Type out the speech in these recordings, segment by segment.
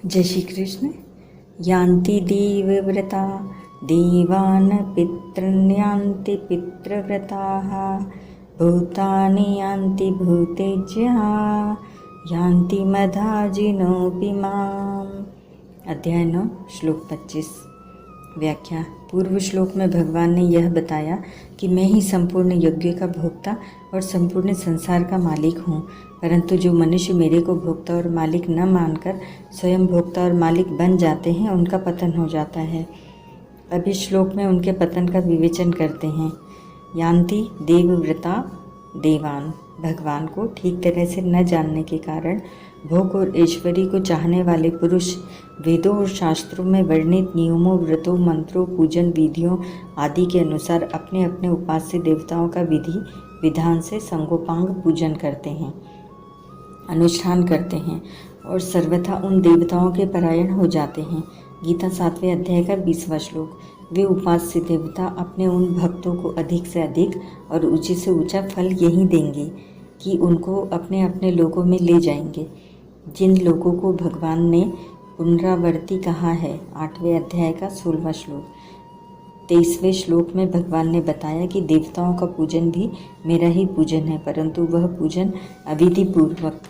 जय श्री कृष्ण। यान्ति देवव्रता देवान् पितॄन् यान्ति पितृव्रताः भूतानि यान्ति भूतेज्याः यान्ति मधाजिनोऽपि माम्। अध्याय 9 श्लोक 25। व्याख्या। पूर्व श्लोक में भगवान ने यह बताया कि मैं ही संपूर्ण यज्ञ का भोक्ता और संपूर्ण संसार का मालिक हूँ, परंतु जो मनुष्य मेरे को भोक्ता और मालिक न मानकर स्वयं भोक्ता और मालिक बन जाते हैं उनका पतन हो जाता है। अब इस श्लोक में उनके पतन का विवेचन करते हैं। यान्ति देवव्रता देवान। भगवान को ठीक तरह से न जानने के कारण भोग और ऐश्वर्य को चाहने वाले पुरुष वेदों और शास्त्रों में वर्णित नियमों, व्रतों, मंत्रों, पूजन विधियों आदि के अनुसार अपने अपने उपास्य देवताओं का विधि विधान से संगोपांग पूजन करते हैं, अनुष्ठान करते हैं और सर्वथा उन देवताओं के परायण हो जाते हैं। गीता 7वें अध्याय का 20वां श्लोक। वे उपास्य देवता अपने उन भक्तों को अधिक से अधिक और ऊंचे से ऊंचा फल यही देंगे कि उनको अपने अपने लोकों में ले जाएंगे। जिन लोगों को भगवान ने पुनरावर्ती कहा है, 8वें अध्याय का 16वां श्लोक। 23वें श्लोक में भगवान ने बताया कि देवताओं का पूजन भी मेरा ही पूजन है, परंतु वह पूजन अविधि पूर्वक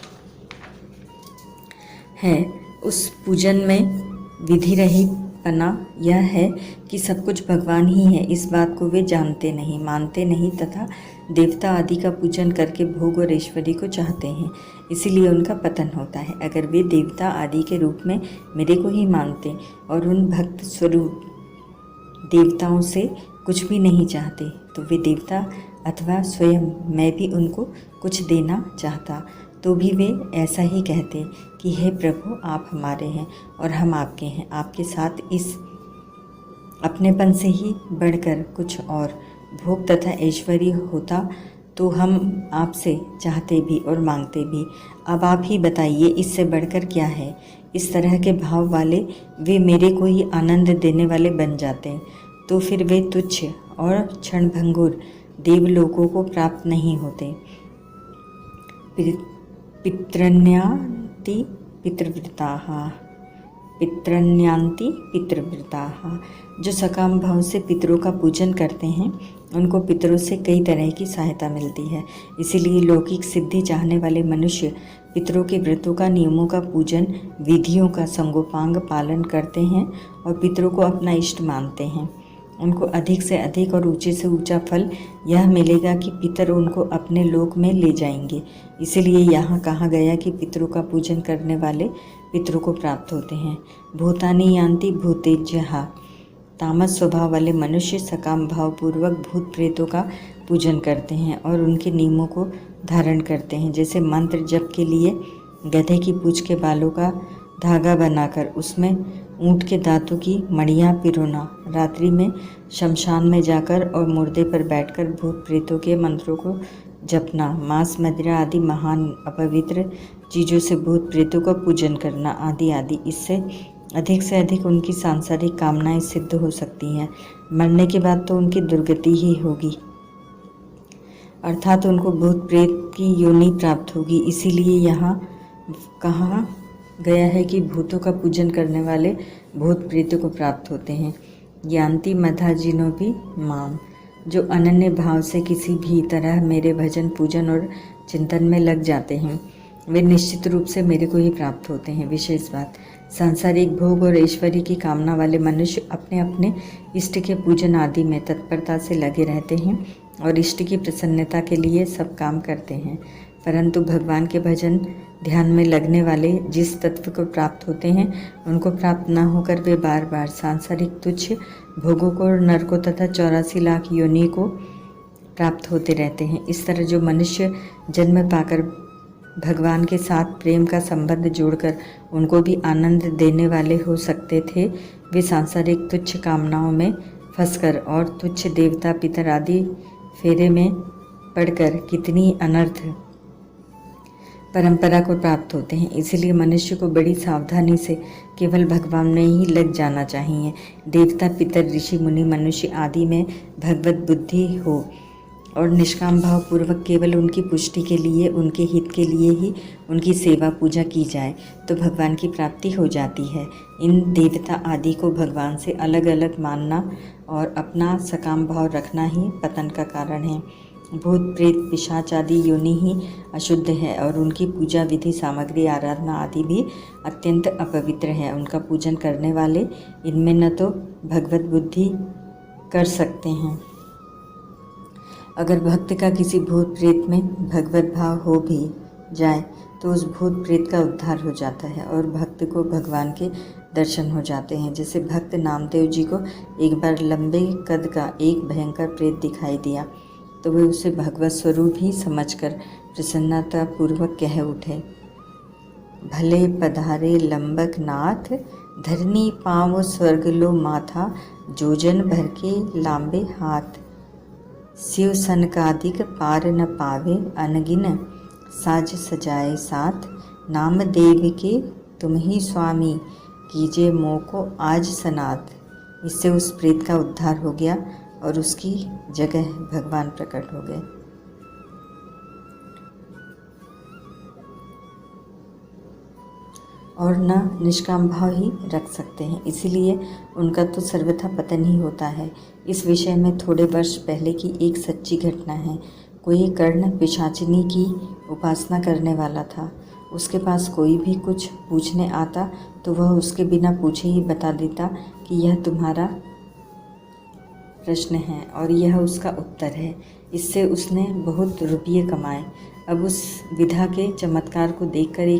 है। उस पूजन में विधि रहित पना यह है कि सब कुछ भगवान ही है। इस बात को वे जानते नहीं, मानते नहीं तथा देवता आदि का पूजन करके भोग और ऐश्वर्य को चाहते हैं, इसीलिए उनका पतन होता है। अगर वे देवता आदि के रूप में मेरे को ही मानते और उन भक्त स्वरूप देवताओं से कुछ भी नहीं चाहते तो वे देवता अथवा स्वयं मैं भी उनको कुछ देना चाहता तो भी वे ऐसा ही कहते कि हे प्रभु, आप हमारे हैं और हम आपके हैं। आपके साथ इस अपनेपन से ही बढ़कर कुछ और भोग तथा ऐश्वर्य होता तो हम आपसे चाहते भी और मांगते भी। अब आप ही बताइए, इससे बढ़कर क्या है। इस तरह के भाव वाले वे मेरे को ही आनंद देने वाले बन जाते तो फिर वे तुच्छ और क्षणभंगुर देवलोकों को प्राप्त नहीं होते। पितृण्यांति पितृव्रताः पितृण्यांति पितृव्रताः। जो सकाम भाव से पितरों का पूजन करते हैं उनको पितरों से कई तरह की सहायता मिलती है। इसीलिए लौकिक सिद्धि चाहने वाले मनुष्य पितरों के व्रतों का, नियमों का, पूजन विधियों का संगोपांग पालन करते हैं और पितरों को अपना इष्ट मानते हैं। उनको अधिक से अधिक और ऊंचे से ऊंचा फल यह मिलेगा कि पितर उनको अपने लोक में ले जाएंगे। इसीलिए यहाँ कहा गया कि पितरों का पूजन करने वाले पितरों को प्राप्त होते हैं। भूतानि यान्ति भूतेज्याः। तामस स्वभाव वाले मनुष्य सकाम भाव पूर्वक भूत प्रेतों का पूजन करते हैं और उनके नियमों को धारण करते हैं। जैसे मंत्र जप के लिए गधे की पूंछ के बालों का धागा बनाकर उसमें ऊँट के दांतों की मणियाँ पिरोना, रात्रि में शमशान में जाकर और मुर्दे पर बैठकर भूत प्रेतों के मंत्रों को जपना, मांस मदिरा आदि महान अपवित्र चीज़ों से भूत प्रेतों का पूजन करना आदि आदि। इससे अधिक उनकी सांसारिक कामनाएं सिद्ध हो सकती हैं। मरने के बाद तो उनकी दुर्गति ही होगी, अर्थात उनको भूत प्रेत की योनि प्राप्त होगी। इसीलिए यहाँ कहा गया है कि भूतों का पूजन करने वाले भूत प्रेतों को प्राप्त होते हैं। यान्ति मधाजिनोऽपि माम। जो अनन्य भाव से किसी भी तरह मेरे भजन, पूजन और चिंतन में लग जाते हैं वे निश्चित रूप से मेरे को ही प्राप्त होते हैं। विशेष बात, सांसारिक भोग और ऐश्वर्य की कामना वाले मनुष्य अपने अपने इष्ट के पूजन आदि में तत्परता से लगे रहते हैं और इष्ट की प्रसन्नता के लिए सब काम करते हैं, परंतु भगवान के भजन ध्यान में लगने वाले जिस तत्व को प्राप्त होते हैं उनको प्राप्त न होकर वे बार बार सांसारिक तुच्छ भोगों को और नरकों तथा 84 लाख योनि को प्राप्त होते रहते हैं। इस तरह जो मनुष्य जन्म पाकर भगवान के साथ प्रेम का संबंध जोड़कर उनको भी आनंद देने वाले हो सकते थे, वे सांसारिक तुच्छ कामनाओं में फंसकर और तुच्छ देवता पितर आदि फेरे में पड़कर कितनी अनर्थ परंपरा को प्राप्त होते हैं। इसलिए मनुष्य को बड़ी सावधानी से केवल भगवान में ही लग जाना चाहिए। देवता, पितर, ऋषि, मुनि, मनुष्य आदि में भगवत बुद्धि हो और निष्काम भाव पूर्वक केवल उनकी पुष्टि के लिए, उनके हित के लिए ही उनकी सेवा पूजा की जाए तो भगवान की प्राप्ति हो जाती है। इन देवता आदि को भगवान से अलग अलग मानना और अपना सकाम भाव रखना ही पतन का कारण है। भूत प्रेत पिशाच आदि योनि ही अशुद्ध है और उनकी पूजा विधि सामग्री आराधना आदि भी अत्यंत अपवित्र है। उनका पूजन करने वाले इनमें न तो भगवत बुद्धि कर सकते हैं। अगर भक्त का किसी भूत प्रेत में भगवत भाव हो भी जाए तो उस भूत प्रेत का उद्धार हो जाता है और भक्त को भगवान के दर्शन हो जाते हैं। जैसे भक्त नामदेव जी को एक बार लंबे कद का एक भयंकर प्रेत दिखाई दिया तो वे उसे भगवत स्वरूप ही समझकर प्रसन्नता पूर्वक कह उठे, भले पधारे लंबक नाथ, धरनी पाँव स्वर्ग लो माथा, जोजन भर के लांबे हाथ, शिव सनकादिक पार न पावे, अनगिन साज सजाए साथ, नाम देव के तुम ही स्वामी, कीजिए मोह को आज सनाथ। इससे उस प्रेत का उद्धार हो गया और उसकी जगह भगवान प्रकट हो गए। और न निष्काम भाव ही रख सकते हैं, इसीलिए उनका तो सर्वथा पतन ही होता है। इस विषय में थोड़े वर्ष पहले की एक सच्ची घटना है। कोई कर्ण पिशाचिनी की उपासना करने वाला था। उसके पास कोई भी कुछ पूछने आता तो वह उसके बिना पूछे ही बता देता कि यह तुम्हारा प्रश्न है और यह उसका उत्तर है। इससे उसने बहुत रुपये कमाए। अब उस विधा के चमत्कार को देखकर एक